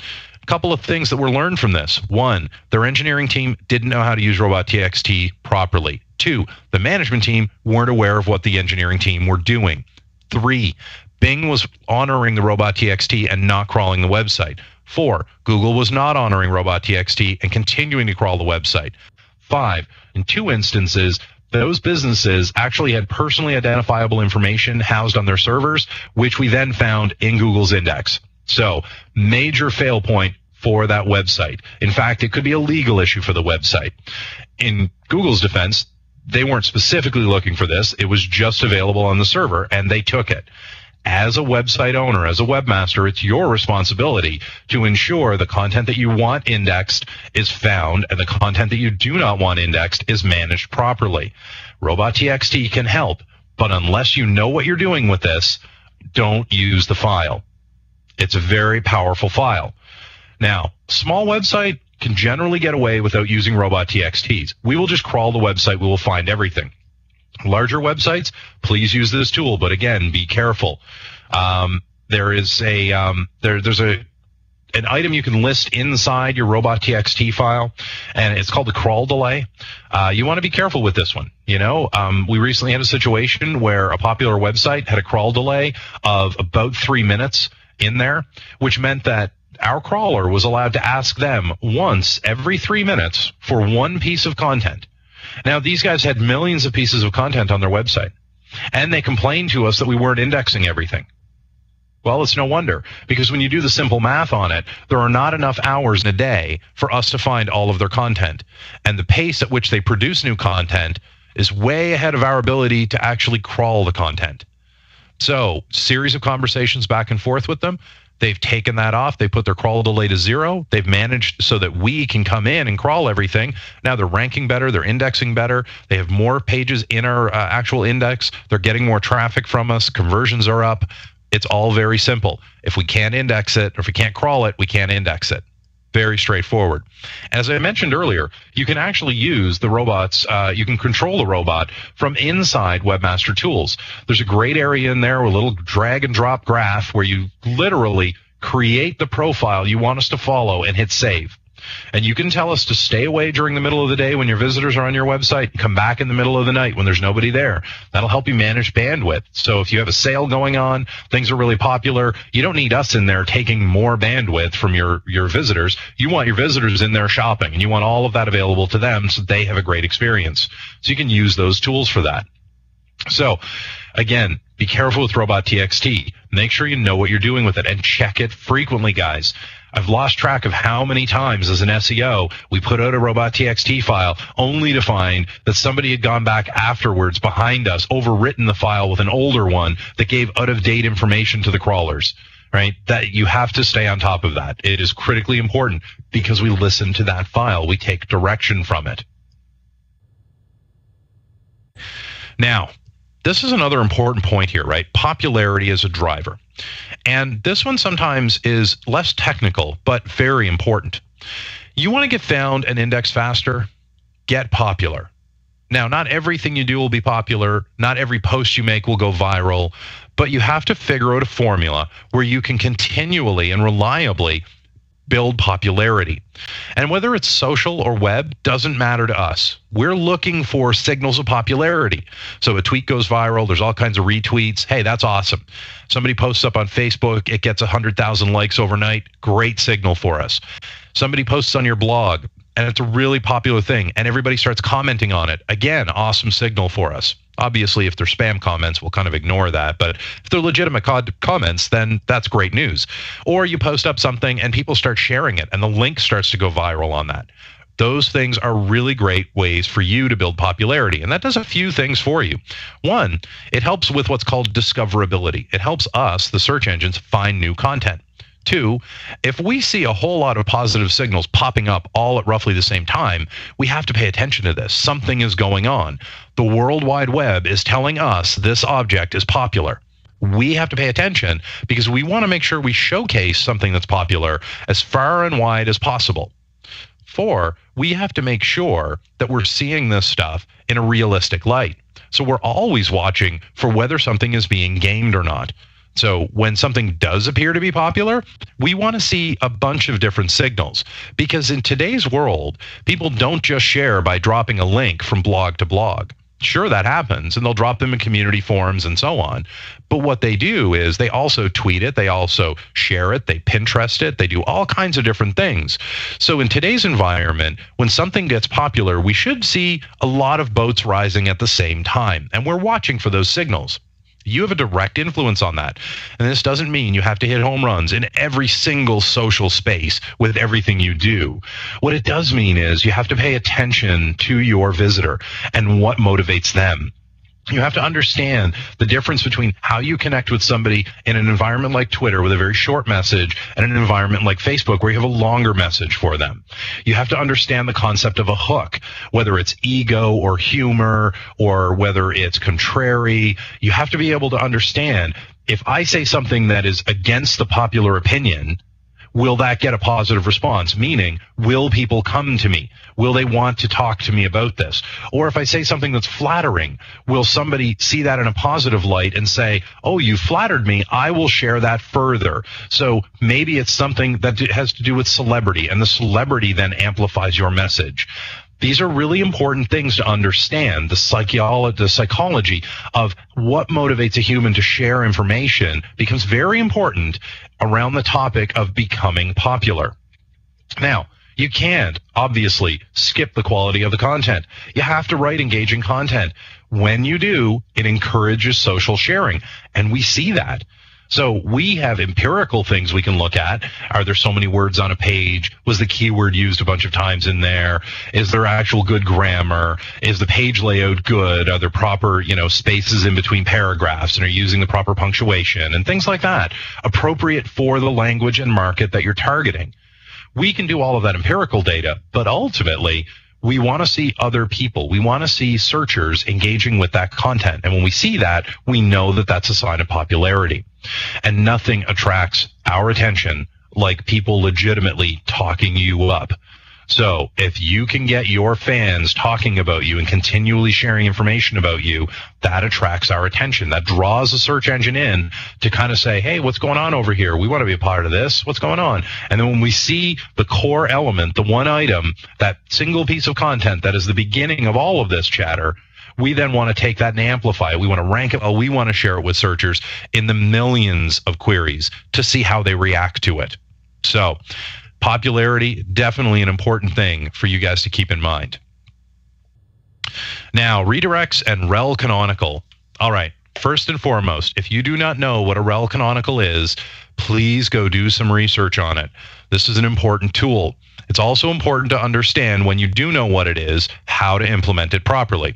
A couple of things that were learned from this. One, their engineering team didn't know how to use robot.txt properly. Two, the management team weren't aware of what the engineering team were doing. Three, Bing was honoring the robot.txt and not crawling the website. Four, Google was not honoring robot.txt and continuing to crawl the website. Five, in two instances, those businesses actually had personally identifiable information housed on their servers, which we then found in Google's index. So, major fail point for that website. In fact, it could be a legal issue for the website. In Google's defense, they weren't specifically looking for this. It was just available on the server, and they took it. As a website owner, as a webmaster, it's your responsibility to ensure the content that you want indexed is found and the content that you do not want indexed is managed properly. Robot.txt can help, but unless you know what you're doing with this, don't use the file. It's a very powerful file. Now, small website can generally get away without using robot.txts. We will just crawl the website. We will find everything. Larger websites, please use this tool, but again, be careful. There is there's an item you can list inside your robot.txt file, and it's called the crawl delay. You want to be careful with this one. We recently had a situation where a popular website had a crawl delay of about 3 minutes in there, which meant that our crawler was allowed to ask them once every 3 minutes for one piece of content. Now, these guys had millions of pieces of content on their website, and they complained to us that we weren't indexing everything. Well, it's no wonder, because when you do the simple math on it, there are not enough hours in a day for us to find all of their content. And the pace at which they produce new content is way ahead of our ability to actually crawl the content. So, series of conversations back and forth with them. They've taken that off. They put their crawl delay to 0. They've managed so that we can come in and crawl everything. Now they're ranking better. They're indexing better. They have more pages in our actual index. They're getting more traffic from us. Conversions are up. It's all very simple. If we can't index it, or if we can't crawl it, we can't index it. Very straightforward. As I mentioned earlier, you can actually use the robots, you can control the robot from inside Webmaster Tools. There's a great area in there, a little drag and drop graph where you literally create the profile you want us to follow and hit save. And you can tell us to stay away during the middle of the day when your visitors are on your website, come back in the middle of the night when there's nobody there. That'll help you manage bandwidth. So if you have a sale going on, things are really popular, you don't need us in there taking more bandwidth from your visitors. You want your visitors in there shopping, and you want all of that available to them so they have a great experience. So you can use those tools for that. So again, be careful with robot.txt. Make sure you know what you're doing with it and check it frequently, guys. I've lost track of how many times as an SEO we put out a robot.txt file only to find that somebody had gone back afterwards behind us, overwritten the file with an older one that gave out-of-date information to the crawlers, right? That you have to stay on top of that. It is critically important because we listen to that file. We take direction from it. Now, this is another important point here, right? Popularity as a driver. And this one sometimes is less technical, but very important. You want to get found and indexed faster? Get popular. Now, not everything you do will be popular. Not every post you make will go viral. But you have to figure out a formula where you can continually and reliably build popularity. And whether it's social or web doesn't matter to us. We're looking for signals of popularity. So a tweet goes viral, there's all kinds of retweets. Hey, that's awesome. Somebody posts up on Facebook, it gets 100,000 likes overnight. Great signal for us. Somebody posts on your blog, and it's a really popular thing, and everybody starts commenting on it. Again, awesome signal for us. Obviously, if they're spam comments, we'll kind of ignore that. But if they're legitimate comments, then that's great news. Or you post up something and people start sharing it and the link starts to go viral on that. Those things are really great ways for you to build popularity. And that does a few things for you. One, it helps with what's called discoverability. It helps us, the search engines, find new content. Two, if we see a whole lot of positive signals popping up all at roughly the same time, we have to pay attention to this. Something is going on. The World Wide Web is telling us this object is popular. We have to pay attention because we want to make sure we showcase something that's popular as far and wide as possible. Four, we have to make sure that we're seeing this stuff in a realistic light. So we're always watching for whether something is being gamed or not. So when something does appear to be popular, we want to see a bunch of different signals, because in today's world, people don't just share by dropping a link from blog to blog. Sure, that happens, and they'll drop them in community forums and so on. But what they do is they also tweet it, they also share it, they Pinterest it, they do all kinds of different things. So in today's environment, when something gets popular, we should see a lot of boats rising at the same time, and we're watching for those signals. You have a direct influence on that. And this doesn't mean you have to hit home runs in every single social space with everything you do. What it does mean is you have to pay attention to your visitor and what motivates them. You have to understand the difference between how you connect with somebody in an environment like Twitter with a very short message and an environment like Facebook where you have a longer message for them. You have to understand the concept of a hook, whether it's ego or humor or whether it's contrary. You have to be able to understand, if I say something that is against the popular opinion, will that get a positive response? Meaning, will people come to me? Will they want to talk to me about this? Or if I say something that's flattering, will somebody see that in a positive light and say, oh, you flattered me, I will share that further. So maybe it's something that has to do with celebrity, and the celebrity then amplifies your message. These are really important things to understand. The psychology of what motivates a human to share information becomes very important around the topic of becoming popular. Now, you can't, obviously, skip the quality of the content. You have to write engaging content. When you do, it encourages social sharing, and we see that. So we have empirical things we can look at. Are there so many words on a page? Was the keyword used a bunch of times in there? Is there actual good grammar? Is the page layout good? Are there proper, spaces in between paragraphs, and are you using the proper punctuation and things like that, appropriate for the language and market that you're targeting? We can do all of that empirical data, but ultimately, we want to see other people. We want to see searchers engaging with that content. And when we see that, we know that that's a sign of popularity. And nothing attracts our attention like people legitimately talking you up. So if you can get your fans talking about you and continually sharing information about you, that attracts our attention. That draws a search engine in to kind of say, hey, what's going on over here? We want to be a part of this. What's going on? And then when we see the core element, the one item, that single piece of content that is the beginning of all of this chatter, we then want to take that and amplify it. We want to rank it. We want to share it with searchers in the millions of queries to see how they react to it. So popularity, definitely an important thing for you guys to keep in mind. Now, redirects and rel canonical. All right, first and foremost, if you do not know what a rel canonical is, please go do some research on it. This is an important tool. It's also important to understand, when you do know what it is, how to implement it properly.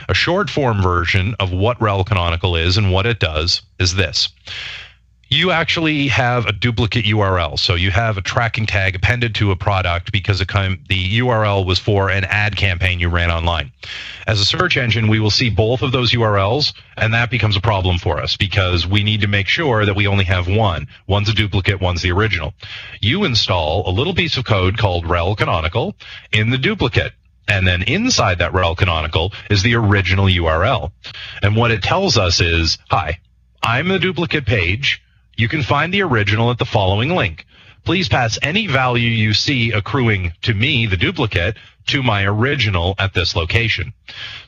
A short form version of what rel canonical is and what it does is this. You actually have a duplicate URL. So you have a tracking tag appended to a product because the URL was for an ad campaign you ran online. As a search engine, we will see both of those URLs, and that becomes a problem for us because we need to make sure that we only have one. One's a duplicate, one's the original. You install a little piece of code called rel canonical in the duplicate. And then inside that rel canonical is the original URL. And what it tells us is, hi, I'm the duplicate page. You can find the original at the following link. Please pass any value you see accruing to me, the duplicate, to my original at this location.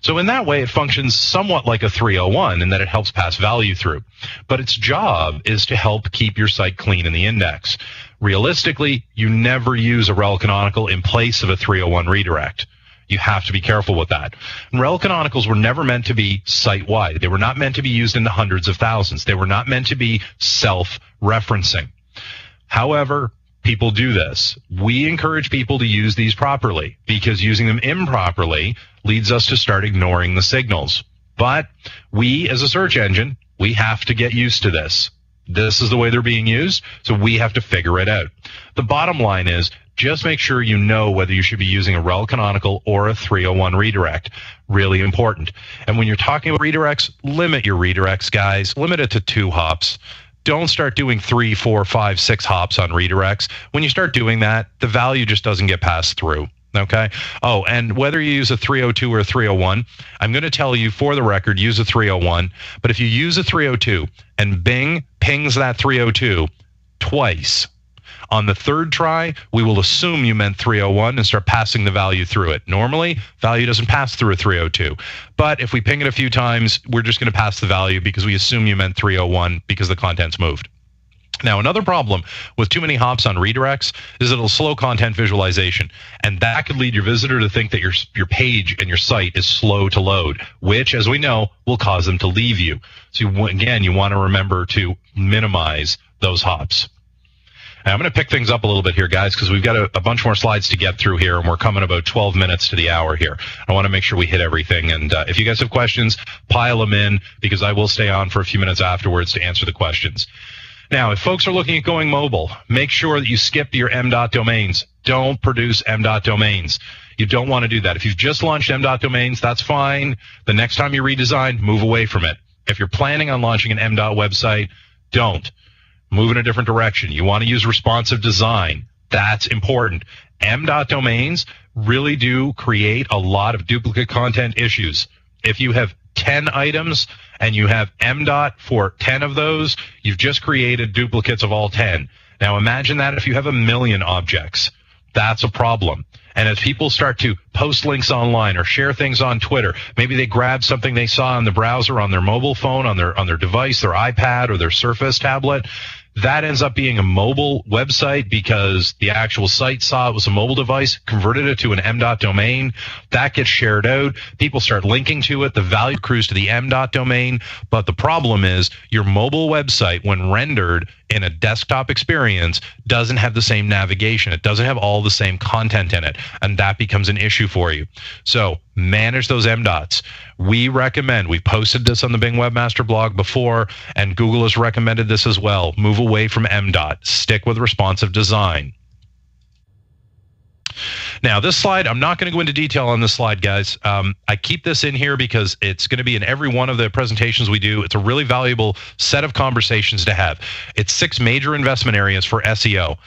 So in that way, it functions somewhat like a 301 in that it helps pass value through. But its job is to help keep your site clean in the index. Realistically, you never use a rel canonical in place of a 301 redirect. You have to be careful with that. And rel canonicals were never meant to be site-wide. They were not meant to be used in the hundreds of thousands. They were not meant to be self-referencing. However, people do this. We encourage people to use these properly because using them improperly leads us to start ignoring the signals. But we, as a search engine, we have to get used to this. This is the way they're being used, so we have to figure it out. The bottom line is just make sure you know whether you should be using a rel canonical or a 301 redirect. Really important. And when you're talking about redirects, limit your redirects, guys. Limit it to 2 hops. Don't start doing 3, 4, 5, 6 hops on redirects. When you start doing that, the value just doesn't get passed through. Okay. Oh, and whether you use a 302 or a 301, I'm going to tell you for the record, use a 301. But if you use a 302 and Bing pings that 302 twice, on the 3rd try, we will assume you meant 301 and start passing the value through it. Normally, value doesn't pass through a 302. But if we ping it a few times, we're just going to pass the value because we assume you meant 301 because the content's moved. Now, another problem with too many hops on redirects is it'll slow content visualization. And that could lead your visitor to think that your page and your site is slow to load, which, as we know, will cause them to leave you. So, again, you want to remember to minimize those hops. Now, I'm going to pick things up a little bit here, guys, because we've got a bunch more slides to get through here, and we're coming about 12 minutes to the hour here. I want to make sure we hit everything. And if you guys have questions, pile them in, because I will stay on for a few minutes afterwards to answer the questions. Now, if folks are looking at going mobile, make sure that you skip your M.dot domains. Don't produce M.dot domains. You don't want to do that. If you've just launched M.dot domains, that's fine. The next time you redesign, move away from it. If you're planning on launching an M.dot website, don't. Move in a different direction. You want to use responsive design. That's important. M.dot domains really do create a lot of duplicate content issues. If you have 10 items and you have M.dot for 10 of those, you've just created duplicates of all 10. Now imagine that if you have 1 million objects. That's a problem. And as people start to post links online or share things on Twitter, maybe they grab something they saw in the browser on their mobile phone, on their device, their iPad or their Surface tablet, that ends up being a mobile website because the actual site saw it was a mobile device, converted it to an M.dot domain. That gets shared out. People start linking to it. The value accrues to the M.dot domain. But the problem is your mobile website, when rendered in a desktop experience, doesn't have the same navigation. It doesn't have all the same content in it. And that becomes an issue for you. So manage those M.dots. We recommend, we've posted this on the Bing Webmaster blog before, and Google has recommended this as well. Move away from M.dot. Stick with responsive design. Now, this slide, I'm not going to go into detail on this slide, guys. I keep this in here because it's going to be in every one of the presentations we do. It's a really valuable set of conversations to have. It's 6 major investment areas for SEO.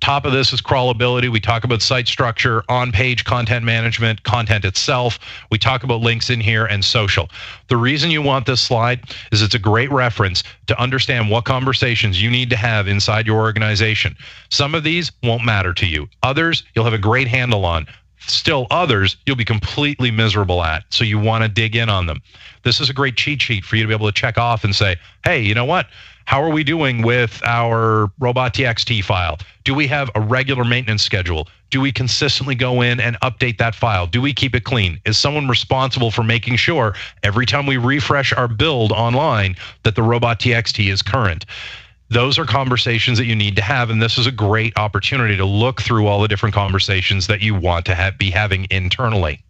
Top of this is crawlability. We talk about site structure, on-page content management, content itself. We talk about links in here and social. The reason you want this slide is it's a great reference to understand what conversations you need to have inside your organization. Some of these won't matter to you. Others, you'll have a great handle on. Still others, you'll be completely miserable at. So you want to dig in on them. This is a great cheat sheet for you to be able to check off and say, hey, you know what? How are we doing with our robot.txt file? Do we have a regular maintenance schedule? Do we consistently go in and update that file? Do we keep it clean? Is someone responsible for making sure every time we refresh our build online that the robot.txt is current? Those are conversations that you need to have, and this is a great opportunity to look through all the different conversations that you want to be having internally.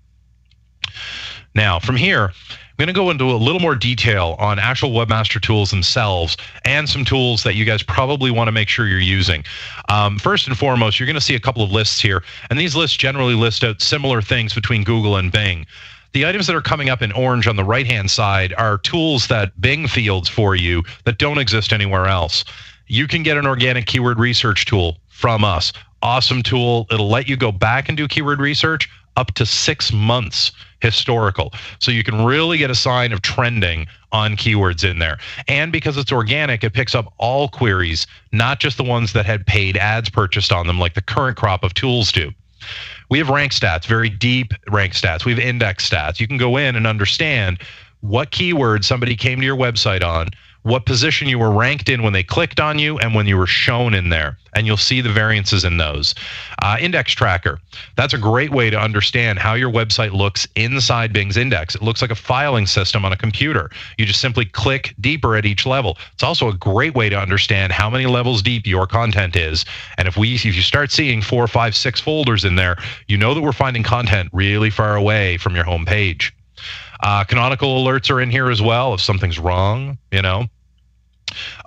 Now, from here, I'm going to go into a little more detail on actual Webmaster Tools themselves and some tools that you guys probably want to make sure you're using. First and foremost, you're going to see a couple of lists here, and these lists generally list out similar things between Google and Bing. The items that are coming up in orange on the right-hand side are tools that Bing fields for you that don't exist anywhere else. You can get an organic keyword research tool from us. Awesome tool. It'll let you go back and do keyword research up to 6 months historical. So you can really get a sign of trending on keywords in there. And because it's organic, it picks up all queries, not just the ones that had paid ads purchased on them like the current crop of tools do. We have rank stats, very deep rank stats. We have index stats. You can go in and understand what keyword somebody came to your website on, what position you were ranked in when they clicked on you and when you were shown in there. And you'll see the variances in those. Index tracker. That's a great way to understand how your website looks inside Bing's index. It looks like a filing system on a computer. You just simply click deeper at each level. It's also a great way to understand how many levels deep your content is. And if you start seeing 4, 5, 6 folders in there, you know that we're finding content really far away from your home page. Canonical alerts are in here as well if something's wrong, you know.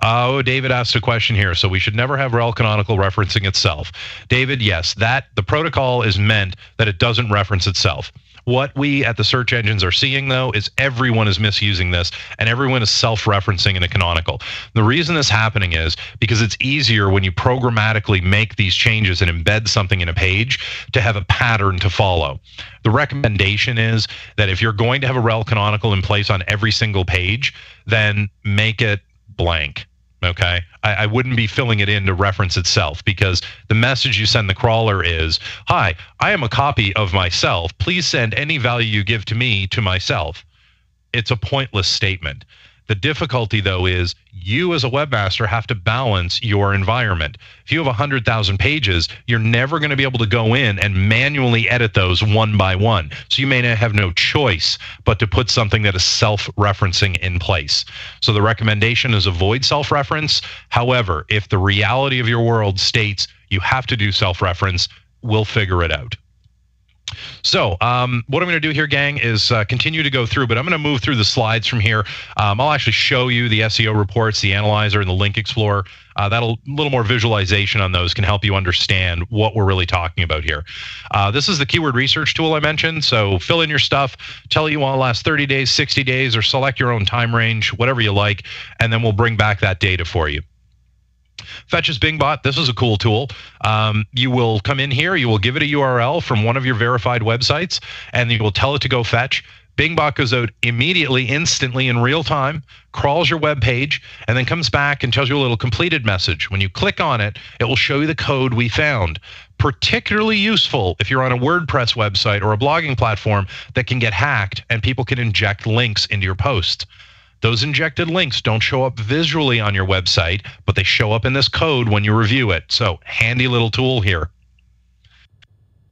Oh, David asked a question here. So we should never have rel canonical referencing itself. David, yes, the protocol is meant that it doesn't reference itself. What we at the search engines are seeing, though, is everyone is misusing this and everyone is self-referencing in a canonical. The reason this is happening is because it's easier when you programmatically make these changes and embed something in a page to have a pattern to follow. The recommendation is that if you're going to have a rel canonical in place on every single page, then make it blank. Okay, I wouldn't be filling it in to reference itself, because the message you send the crawler is, hi, I am a copy of myself. Please send any value you give to me to myself. It's a pointless statement. The difficulty, though, is you as a webmaster have to balance your environment. If you have 100,000 pages, you're never going to be able to go in and manually edit those one by one. So you may have no choice but to put something that is self-referencing in place. So the recommendation is avoid self-reference. However, if the reality of your world states you have to do self-reference, we'll figure it out. So what I'm going to do here, gang, is continue to go through, but I'm going to move through the slides from here. I'll actually show you the SEO reports, the analyzer, and the link explorer. That'll a little more visualization on those can help you understand what we're really talking about here. This is the keyword research tool I mentioned. So fill in your stuff, tell you want to last 30 days, 60 days, or select your own time range, whatever you like, and then we'll bring back that data for you. Fetches BingBot. This is a cool tool. You will come in here, you will give it a URL from one of your verified websites, and you will tell it to go fetch. BingBot goes out immediately, instantly, in real time, crawls your web page, and then comes back and tells you a little completed message. When you click on it, it will show you the code we found. Particularly useful if you're on a WordPress website or a blogging platform that can get hacked and people can inject links into your posts. Those injected links don't show up visually on your website, but they show up in this code when you review it. So handy little tool here.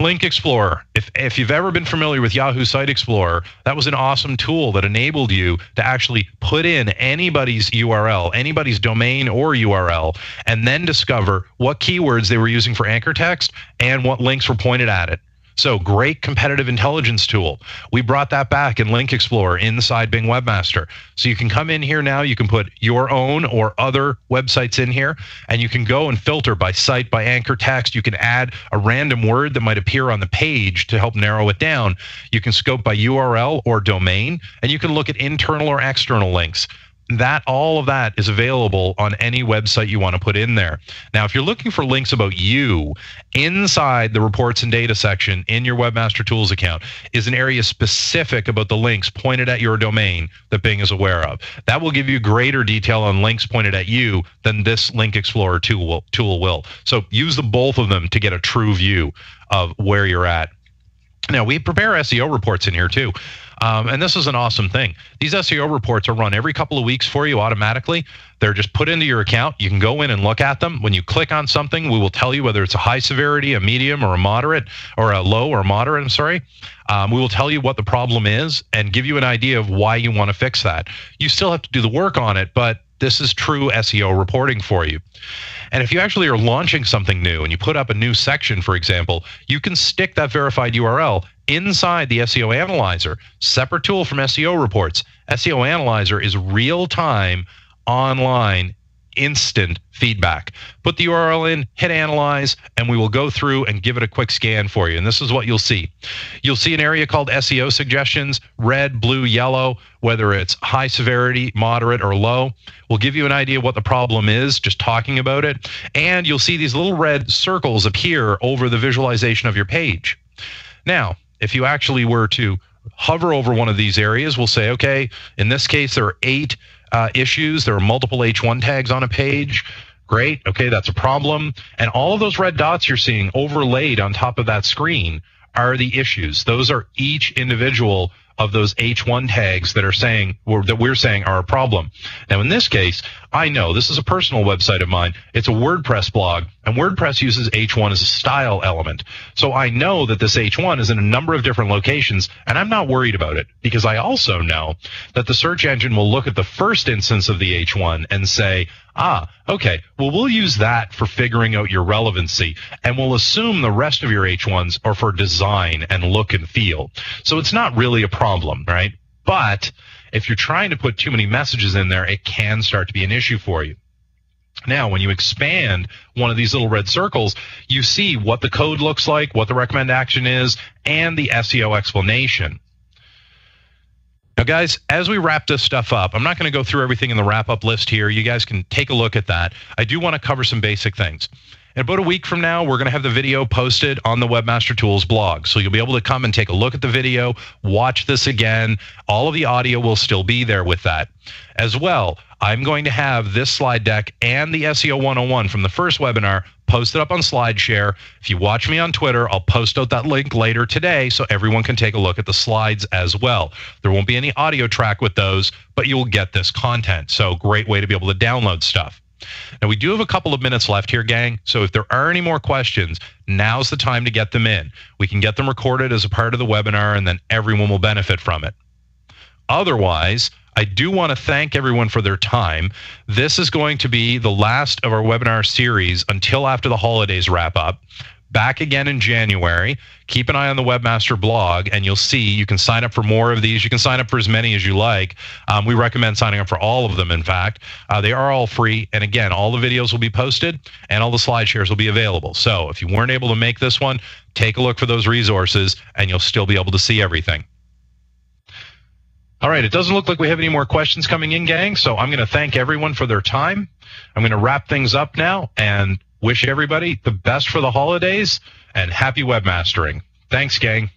Link Explorer. If you've ever been familiar with Yahoo Site Explorer, that was an awesome tool that enabled you to actually put in anybody's URL, anybody's domain or URL, and then discover what keywords they were using for anchor text and what links were pointed at it. So great competitive intelligence tool. We brought that back in Link Explorer inside Bing Webmaster. So you can come in here now, you can put your own or other websites in here, and you can go and filter by site, by anchor text. You can add a random word that might appear on the page to help narrow it down. You can scope by URL or domain, and you can look at internal or external links. All of that is available on any website you want to put in there. Now, if you're looking for links about you, inside the reports and data section in your Webmaster Tools account is an area specific about the links pointed at your domain that Bing is aware of. That will give you greater detail on links pointed at you than this Link Explorer tool will. So use the both of them to get a true view of where you're at. Now, we prepare SEO reports in here too. And this is an awesome thing. These SEO reports are run every couple of weeks for you automatically. They're just put into your account. You can go in and look at them. When you click on something, we will tell you whether it's a high severity, a medium, or a moderate, or a low or moderate, I'm sorry. We will tell you what the problem is and give you an idea of why you want to fix that. You still have to do the work on it, but this is true SEO reporting for you. And if you actually are launching something new and you put up a new section, for example, you can stick that verified URL inside the SEO Analyzer, separate tool from SEO reports. SEO Analyzer is real-time, online, instant feedback. Put the URL in, hit analyze, and we will go through and give it a quick scan for you. And this is what you'll see. You'll see an area called SEO suggestions, red, blue, yellow, whether it's high severity, moderate, or low. We'll give you an idea what the problem is, just talking about it. And you'll see these little red circles appear over the visualization of your page. Now, if you actually were to hover over one of these areas, we'll say, okay, in this case, there are 8 issues. There are multiple H1 tags on a page. Great. Okay, that's a problem. And all of those red dots you're seeing overlaid on top of that screen are the issues. Those are each individual of those H1 tags that are saying, or that we're saying are a problem. Now, in this case, I know this is a personal website of mine. It's a WordPress blog, and WordPress uses H1 as a style element. So I know that this H1 is in a number of different locations, and I'm not worried about it because I also know that the search engine will look at the first instance of the H1 and say, okay, well, we'll use that for figuring out your relevancy, and we'll assume the rest of your H1s are for design and look and feel. So it's not really a problem, right? But if you're trying to put too many messages in there, it can start to be an issue for you. Now, when you expand one of these little red circles, you see what the code looks like, what the recommend action is, and the SEO explanation. Now, guys, as we wrap this stuff up, I'm not going to go through everything in the wrap-up list here. You guys can take a look at that. I do want to cover some basic things. In about a week from now, we're going to have the video posted on the Webmaster Tools blog. So you'll be able to come and take a look at the video, watch this again. All of the audio will still be there with that. As well, I'm going to have this slide deck and the SEO 101 from the first webinar posted up on SlideShare. If you watch me on Twitter, I'll post out that link later today so everyone can take a look at the slides as well. There won't be any audio track with those, but you'll get this content. So great way to be able to download stuff. Now, we do have a couple of minutes left here, gang, so if there are any more questions, now's the time to get them in. We can get them recorded as a part of the webinar, and then everyone will benefit from it. Otherwise, I do want to thank everyone for their time. This is going to be the last of our webinar series until after the holidays wrap up. Back again in January. Keep an eye on the Webmaster blog, and you'll see you can sign up for more of these. You can sign up for as many as you like. We recommend signing up for all of them, in fact. They are all free, and again, all the videos will be posted, and all the slide shares will be available. So if you weren't able to make this one, take a look for those resources, and you'll still be able to see everything. All right, it doesn't look like we have any more questions coming in, gang, so I'm going to thank everyone for their time. I'm going to wrap things up now, and wish everybody the best for the holidays and happy webmastering. Thanks, gang.